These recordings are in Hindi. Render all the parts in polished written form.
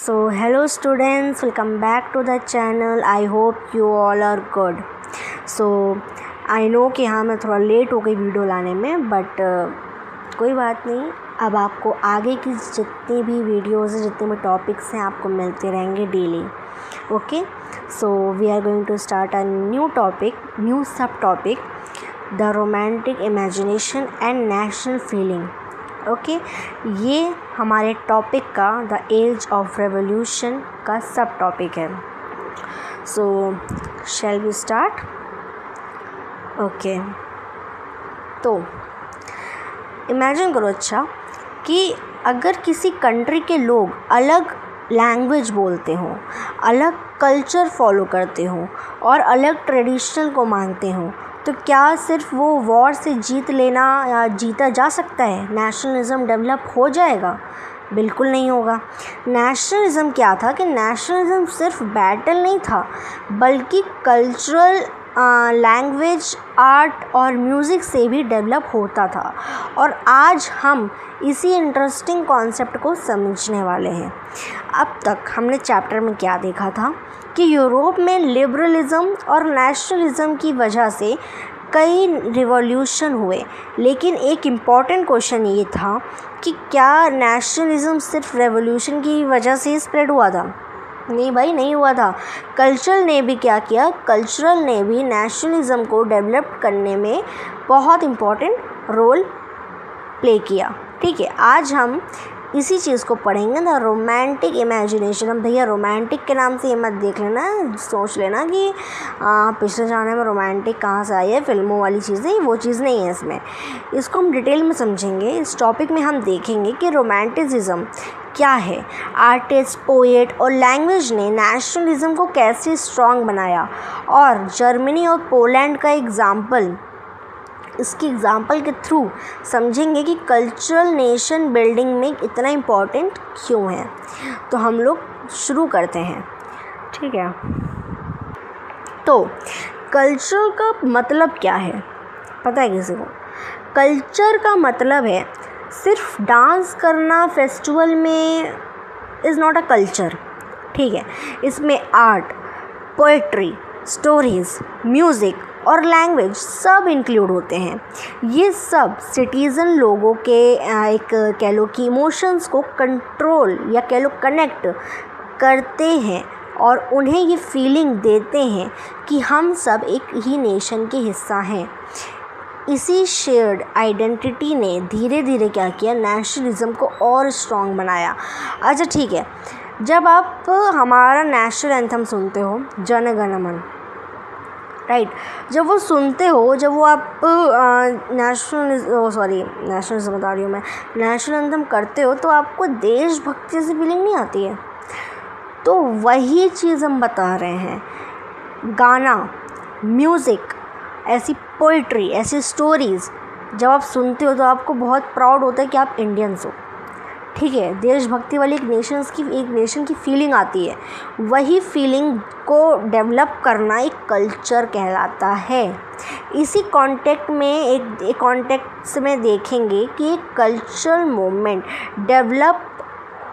So hello students, welcome back to the channel. I hope you all are good. So I know कि हाँ मैं थोड़ा लेट हो गई वीडियो लाने में, बट कोई बात नहीं। अब आपको आगे की जितनी भी वीडियोज़ जितने भी टॉपिक्स हैं आपको मिलते रहेंगे daily. Okay, so we are going to start a new sub topic, the romantic imagination and national feeling. Okay, ये हमारे टॉपिक का द एज ऑफ रेवोल्यूशन का सब टॉपिक है। सो शैल वी स्टार्ट? ओके, तो इमेजिन करो अच्छा कि अगर किसी कंट्री के लोग अलग लैंग्वेज बोलते हों, अलग कल्चर फॉलो करते हों और अलग ट्रेडिशनल को मानते हों, तो क्या सिर्फ वो वॉर से जीत लेना या जीता जा सकता है? नेशनलिज़म डेवलप हो जाएगा? बिल्कुल नहीं होगा। नेशनलिज़म क्या था कि नेशनलिज़म सिर्फ बैटल नहीं था, बल्कि कल्चरल, लैंग्वेज, आर्ट और म्यूज़िक से भी डेवलप होता था। और आज हम इसी इंटरेस्टिंग कॉन्सेप्ट को समझने वाले हैं। अब तक हमने चैप्टर में क्या देखा था कि यूरोप में लिबरलिज़म और नेशनलिज़म की वजह से कई रिवॉल्यूशन हुए, लेकिन एक इम्पॉर्टेंट क्वेश्चन ये था कि क्या नेशनलिज़म सिर्फ रेवोल्यूशन की वजह से स्प्रेड हुआ था? नहीं भाई, नहीं हुआ था। कल्चरल ने भी क्या किया? कल्चरल ने भी नेशनलिज़म को डेवलप करने में बहुत इम्पॉर्टेंट रोल प्ले किया। ठीक है, आज हम इसी चीज़ को पढ़ेंगे, द रोमांटिक इमेजिनेशन। अब भैया रोमांटिक के नाम से ये मत देख लेना, सोच लेना कि पिछले ज़माने में रोमांटिक कहाँ से आई है, फिल्मों वाली चीज़ें, वो चीज़ नहीं है इसमें। इसको हम डिटेल में समझेंगे। इस टॉपिक में हम देखेंगे कि रोमांटिसिज्म क्या है, आर्टिस्ट, पोएट और लैंग्वेज ने नेशनलिज़म को कैसे स्ट्रॉन्ग बनाया, और जर्मनी और पोलैंड का एग्ज़ाम्पल, इसकी एग्ज़ाम्पल के थ्रू समझेंगे कि कल्चरल नेशन बिल्डिंग में इतना इम्पॉर्टेंट क्यों है। तो हम लोग शुरू करते हैं। ठीक है, तो कल्चर का मतलब क्या है पता है किसी को? कल्चर का मतलब है सिर्फ डांस करना फेस्टिवल में इज़ नॉट अ कल्चर। ठीक है, इसमें आर्ट, पोएट्री, स्टोरीज़, म्यूज़िक और लैंग्वेज सब इंक्लूड होते हैं। ये सब सिटीज़न लोगों के एक कह लो कि इमोशंस को कंट्रोल या कह लो कनेक्ट करते हैं और उन्हें ये फीलिंग देते हैं कि हम सब एक ही नेशन के हिस्सा हैं। इसी शेयर्ड आइडेंटिटी ने धीरे धीरे क्या किया? नेशनलिज़म को और स्ट्रॉन्ग बनाया। अच्छा ठीक है, जब आप हमारा नेशनल एंथम सुनते हो, जन गण मन, राइट, जब वो सुनते हो, जब वो आप नेशनलिज्म बता रही हूँ मैं, नेशनल एंथम करते हो, तो आपको देशभक्ति से फीलिंग नहीं आती है? तो वही चीज़ हम बता रहे हैं। गाना, म्यूज़िक, ऐसी पोइट्री, ऐसी स्टोरीज़ जब आप सुनते हो तो आपको बहुत प्राउड होता है कि आप इंडियंस हो। ठीक है, देशभक्ति वाली एक नेशन की फीलिंग आती है। वही फीलिंग को डेवलप करना एक कल्चर कहलाता है। इसी कॉन्टेक्स्ट में एक कॉन्टेक्स्ट में देखेंगे कि एक कल्चरल मूवमेंट डेवलप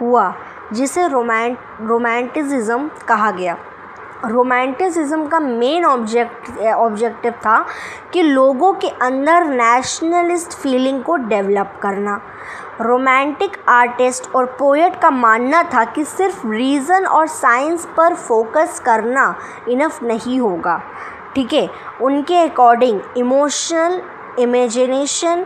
हुआ जिसे रोमांटिसिज्म कहा गया। रोमांटिसिज्म का मेन ऑब्जेक्टिव था कि लोगों के अंदर नेशनलिस्ट फीलिंग को डेवलप करना। रोमांटिक आर्टिस्ट और पोएट का मानना था कि सिर्फ रीज़न और साइंस पर फोकस करना इनफ नहीं होगा। ठीक है, उनके अकॉर्डिंग इमोशनल, इमेजिनेशन,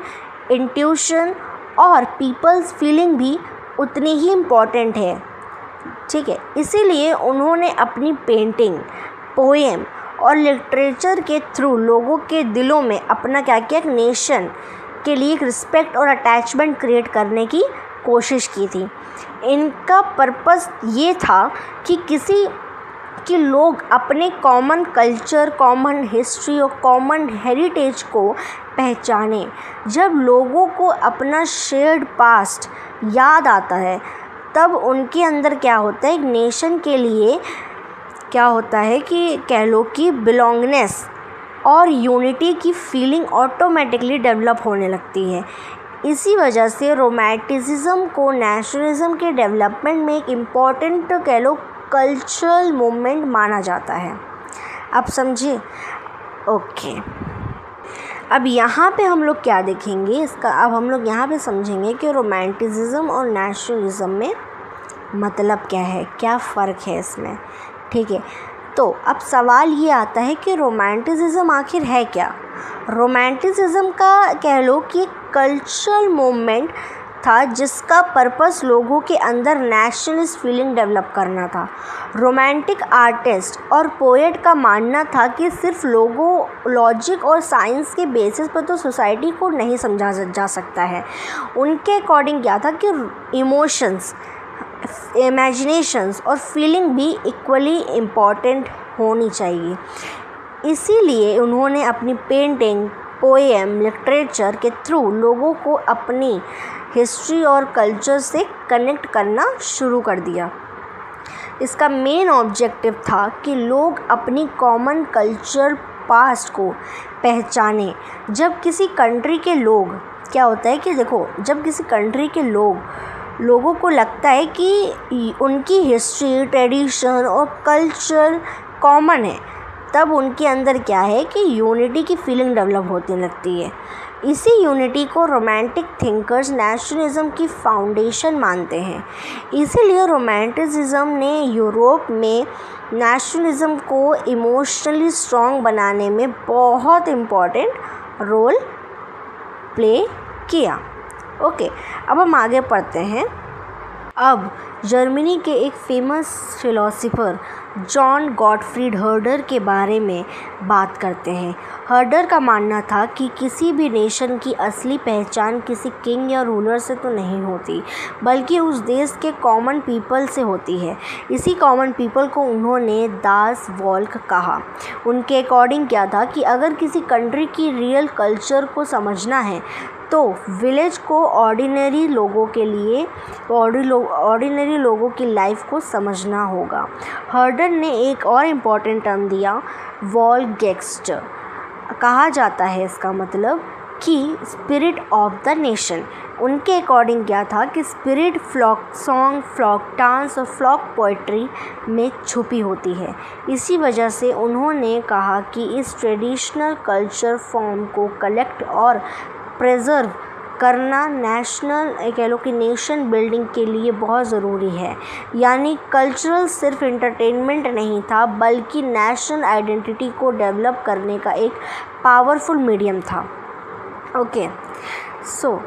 इंट्यूशन और पीपल्स फीलिंग भी उतनी ही इम्पॉर्टेंट है। ठीक है, इसीलिए उन्होंने अपनी पेंटिंग, पोएम और लिटरेचर के थ्रू लोगों के दिलों में अपना क्या किया? एक नेशन के लिए एक रिस्पेक्ट और अटैचमेंट क्रिएट करने की कोशिश की थी। इनका पर्पस ये था कि लोग अपने कॉमन कल्चर, कॉमन हिस्ट्री और कॉमन हेरिटेज को पहचानें। जब लोगों को अपना शेयर्ड पास्ट याद आता है, तब उनके अंदर क्या होता है? एक नेशन के लिए क्या होता है कि कह लो कि बिलोंगनेस और यूनिटी की फीलिंग ऑटोमेटिकली डेवलप होने लगती है। इसी वजह से रोमांटिसिज्म को नेशनलिज्म के डेवलपमेंट में एक इम्पॉर्टेंट कह लो कल्चरल मूवमेंट माना जाता है। आप समझे? ओके, अब यहाँ पे हम लोग क्या देखेंगे इसका, अब हम लोग यहाँ पे समझेंगे कि रोमांटिसिज्म और नेशनलिज्म में मतलब क्या है, क्या फ़र्क है इसमें। ठीक है, तो अब सवाल ये आता है कि रोमांटिसिज्म आखिर है क्या। रोमांटिसिज्म का कह लो कि एक कल्चरल मूवमेंट था जिसका पर्पस लोगों के अंदर नेशनलिस्ट फीलिंग डेवलप करना था। रोमांटिक आर्टिस्ट और पोएट का मानना था कि सिर्फ लोगों लॉजिक और साइंस के बेसिस पर तो सोसाइटी को नहीं समझा जा सकता है। उनके अकॉर्डिंग क्या था कि इमोशंस, इमेजिनेशंस और फीलिंग भी इक्वली इम्पॉर्टेंट होनी चाहिए। इसीलिए उन्होंने अपनी पेंटिंग, पोएम, लिटरेचर के थ्रू लोगों को अपनी हिस्ट्री और कल्चर से कनेक्ट करना शुरू कर दिया। इसका मेन ऑब्जेक्टिव था कि लोग अपनी कॉमन कल्चर पास्ट को पहचानें। जब किसी कंट्री के लोग, क्या होता है कि देखो, जब किसी कंट्री के लोगों को लगता है कि उनकी हिस्ट्री, ट्रेडिशन और कल्चर कॉमन है, तब उनके अंदर क्या है कि यूनिटी की फीलिंग डेवलप होने लगती है। इसी यूनिटी को रोमांटिक थिंकर्स नेशनलिज्म की फाउंडेशन मानते हैं। इसीलिए रोमांटिसिज्म ने यूरोप में नेशनलिज्म को इमोशनली स्ट्रॉन्ग बनाने में बहुत इम्पॉर्टेंट रोल प्ले किया। ओके, अब हम आगे पढ़ते हैं। अब जर्मनी के एक फेमस फिलोसोफर जॉन गॉटफ्रीड हर्डर के बारे में बात करते हैं। हर्डर का मानना था कि किसी भी नेशन की असली पहचान किसी किंग या रूलर से तो नहीं होती, बल्कि उस देश के कॉमन पीपल से होती है। इसी कॉमन पीपल को उन्होंने दास वॉल्क कहा। उनके अकॉर्डिंग क्या था कि अगर किसी कंट्री की रियल कल्चर को समझना है तो विलेज को ऑर्डिनरी लोगों की लाइफ को समझना होगा। हर्डर ने एक और इम्पॉर्टेंट टर्म दिया, वॉल्गेस्ट कहा जाता है। इसका मतलब कि स्पिरिट ऑफ द नेशन। उनके अकॉर्डिंग क्या था कि spirit folk song, folk dance और फ्लॉक पोइट्री में छुपी होती है। इसी वजह से उन्होंने कहा कि इस ट्रेडिशनल कल्चर फॉर्म को कलेक्ट और प्रिजर्व करना नेशनल कह लो कि नेशन बिल्डिंग के लिए बहुत ज़रूरी है। यानी कल्चरल सिर्फ एंटरटेनमेंट नहीं था, बल्कि नेशनल आइडेंटिटी को डेवलप करने का एक पावरफुल मीडियम था। ओके, सो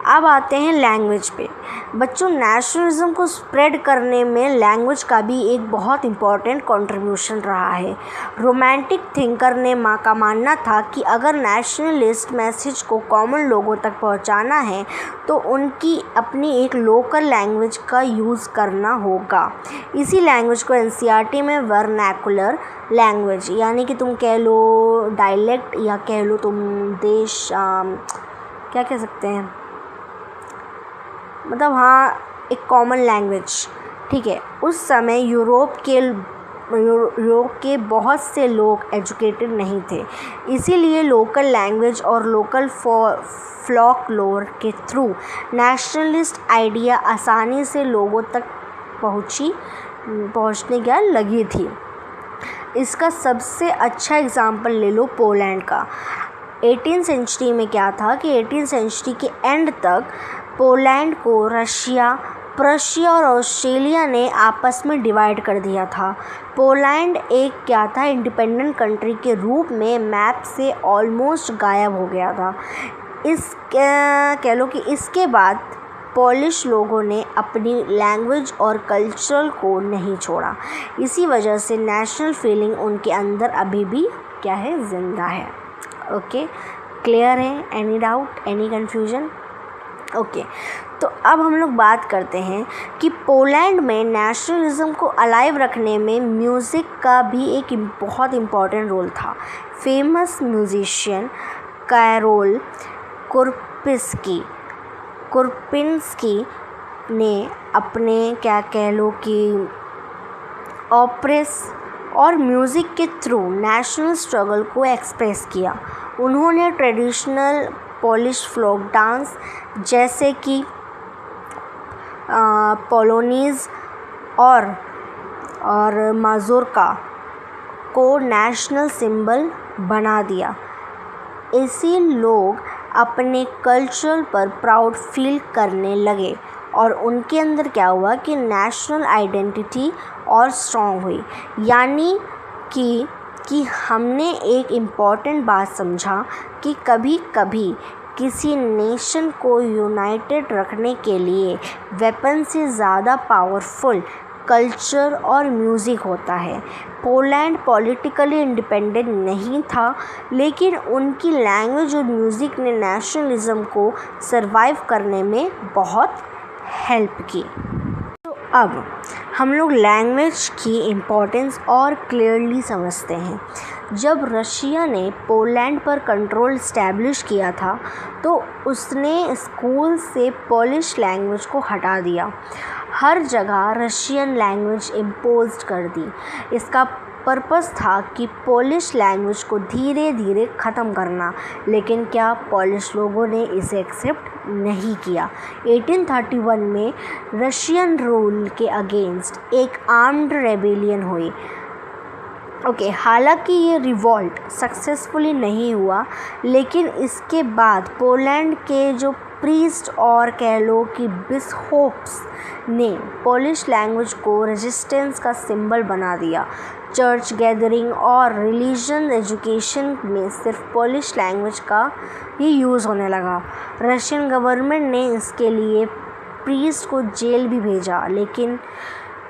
अब आते हैं लैंग्वेज पे। बच्चों, नेशनलिज्म को स्प्रेड करने में लैंग्वेज का भी एक बहुत इम्पॉर्टेंट कंट्रीब्यूशन रहा है। रोमांटिक थिंकर ने का मानना था कि अगर नेशनलिस्ट मैसेज को कॉमन लोगों तक पहुंचाना है तो उनकी अपनी एक लोकल लैंग्वेज का यूज़ करना होगा। इसी लैंग्वेज को एनसीईआरटी में वर्नैकुलर लैंग्वेज, यानी कि तुम कह लो डायलेक्ट या कह लो तुम देश क्या कह सकते हैं, मतलब हाँ, एक कॉमन लैंग्वेज। ठीक है, उस समय यूरोप के बहुत से लोग एजुकेटेड नहीं थे। इसीलिए लोकल लैंग्वेज और लोकल फ्लॉकलोर के थ्रू नेशनलिस्ट आइडिया आसानी से लोगों तक पहुँचने क्या लगी थी। इसका सबसे अच्छा एग्जाम्पल ले लो पोलैंड का। 18th सेंचुरी में क्या था कि 18th सेंचुरी के एंड तक पोलैंड को रशिया, प्रशिया और ऑस्ट्रेलिया ने आपस में डिवाइड कर दिया था। पोलैंड एक क्या था, इंडिपेंडेंट कंट्री के रूप में मैप से ऑलमोस्ट गायब हो गया था। कह लो कि इसके बाद पोलिश लोगों ने अपनी लैंग्वेज और कल्चर को नहीं छोड़ा। इसी वजह से नेशनल फीलिंग उनके अंदर अभी भी क्या है, जिंदा है। ओके, क्लियर है? Any doubt, any confusion? Okay, तो अब हम लोग बात करते हैं कि पोलैंड में नेशनलिज्म को अलाइव रखने में म्यूज़िक का भी एक बहुत इम्पॉर्टेंट रोल था। फेमस म्यूजिशियन कैरोल कुरपिंस्की ने अपने क्या कह लो कि ऑपरेस और म्यूज़िक के थ्रू नेशनल स्ट्रगल को एक्सप्रेस किया। उन्होंने ट्रेडिशनल पोलिश फ्लोक डांस जैसे कि पोलोनीज और माज़ोर्का को नेशनल सिंबल बना दिया। इससे लोग अपने कल्चर पर प्राउड फील करने लगे और उनके अंदर क्या हुआ कि नेशनल आइडेंटिटी और स्ट्रॉन्ग हुई। यानी कि हमने एक इम्पॉर्टेंट बात समझा कि कभी कभी किसी नेशन को यूनाइटेड रखने के लिए वेपन से ज़्यादा पावरफुल कल्चर और म्यूज़िक होता है। पोलैंड पॉलिटिकली इंडिपेंडेंट नहीं था, लेकिन उनकी लैंग्वेज और म्यूज़िक ने नेशनलिज्म को सरवाइव करने में बहुत हेल्प की। तो अब हम लोग लैंग्वेज की इम्पोर्टेंस और क्लियरली समझते हैं। जब रशिया ने पोलैंड पर कंट्रोल इस्टेब्लिश किया था तो उसने स्कूल से पोलिश लैंग्वेज को हटा दिया। हर जगह रशियन लैंग्वेज इम्पोज कर दी। इसका पर्पस था कि पोलिश लैंग्वेज को धीरे धीरे ख़त्म करना, लेकिन क्या पोलिश लोगों ने इसे एक्सेप्ट नहीं किया। 1831 में रशियन रूल के अगेंस्ट एक आर्म्ड रेबेलियन हुई। हालांकि ये रिवॉल्ट सक्सेसफुली नहीं हुआ, लेकिन इसके बाद पोलैंड के जो प्रीस्ट और कह लो कि बिशोप्स ने पोलिश लैंग्वेज को रेजिस्टेंस का सिंबल बना दिया। चर्च गैदरिंग और रिलीजन एजुकेशन में सिर्फ पोलिश लैंग्वेज का ही यूज़ होने लगा। रशियन गवर्नमेंट ने इसके लिए प्रीस्ट को जेल भी भेजा, लेकिन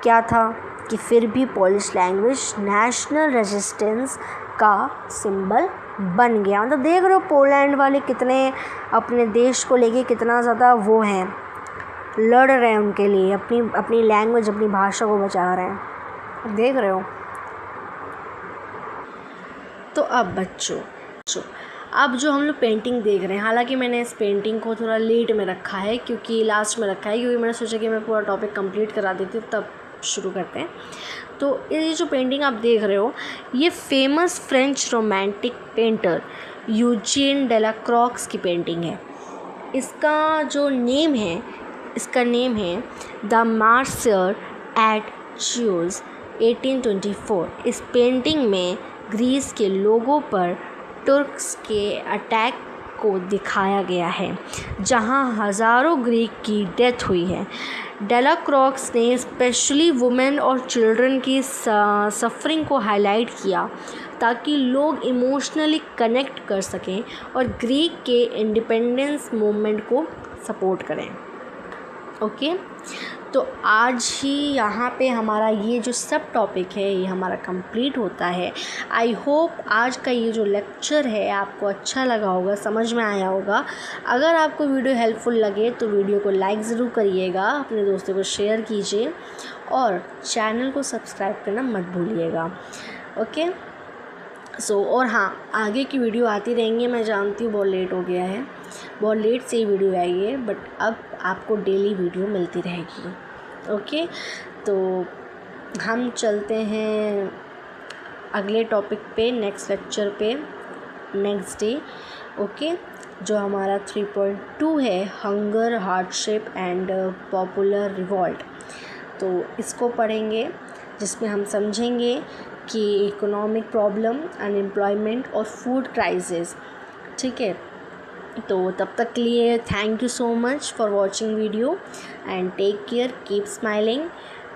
क्या था कि फिर भी पोलिश लैंग्वेज नेशनल रेजिस्टेंस का सिंबल बन गया। मतलब देख रहे हो पोलैंड वाले कितने अपने देश को लेके कितना ज़्यादा वो हैं, लड़ रहे हैं उनके लिए, अपनी लैंग्वेज अपनी भाषा को बचा रहे हैं। देख रहे हो। तो अब बच्चों अब जो हम लोग पेंटिंग देख रहे हैं, हालांकि मैंने इस पेंटिंग को थोड़ा लेट में रखा है क्योंकि लास्ट में रखा है, क्योंकि मैंने सोचा कि मैं पूरा टॉपिक कंप्लीट करा देती हूँ तब शुरू करते हैं। तो ये जो पेंटिंग आप देख रहे हो ये famous French romantic painter Eugene Delacroix की पेंटिंग है। इसका नेम है द मार्सियर एट च्यूज़ 1824। इस पेंटिंग में ग्रीस के लोगों पर तुर्क्स के अटैक को दिखाया गया है, जहां हज़ारों ग्रीक की डेथ हुई है। डेलाक्रॉक्स ने स्पेशली वुमेन और चिल्ड्रन की सफरिंग को हाईलाइट किया ताकि लोग इमोशनली कनेक्ट कर सकें और ग्रीक के इंडिपेंडेंस मूवमेंट को सपोर्ट करें। तो आज ही यहाँ पे हमारा ये जो सब टॉपिक है ये हमारा कंप्लीट होता है। आई होप आज का ये जो लेक्चर है आपको अच्छा लगा होगा, समझ में आया होगा। अगर आपको वीडियो हेल्पफुल लगे तो वीडियो को लाइक ज़रूर करिएगा, अपने दोस्तों को शेयर कीजिए और चैनल को सब्सक्राइब करना मत भूलिएगा। और हाँ, आगे की वीडियो आती रहेंगी। मैं जानती हूँ बहुत लेट हो गया है, बहुत लेट से ही वीडियो आई है, बट अब आपको डेली वीडियो मिलती रहेगी। तो हम चलते हैं अगले टॉपिक पे, नेक्स्ट लेक्चर पे, नेक्स्ट डे। जो हमारा 3.2 है, hunger, hardship and popular revolt. तो इसको पढ़ेंगे, जिसमें हम समझेंगे कि इकोनॉमिक प्रॉब्लम, अनएम्प्लॉयमेंट और फूड क्राइसिस। तो तब तक के लिए thank you so much for watching video and take care, keep smiling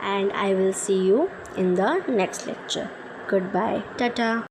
and I will see you in the next lecture. Goodbye. Tata.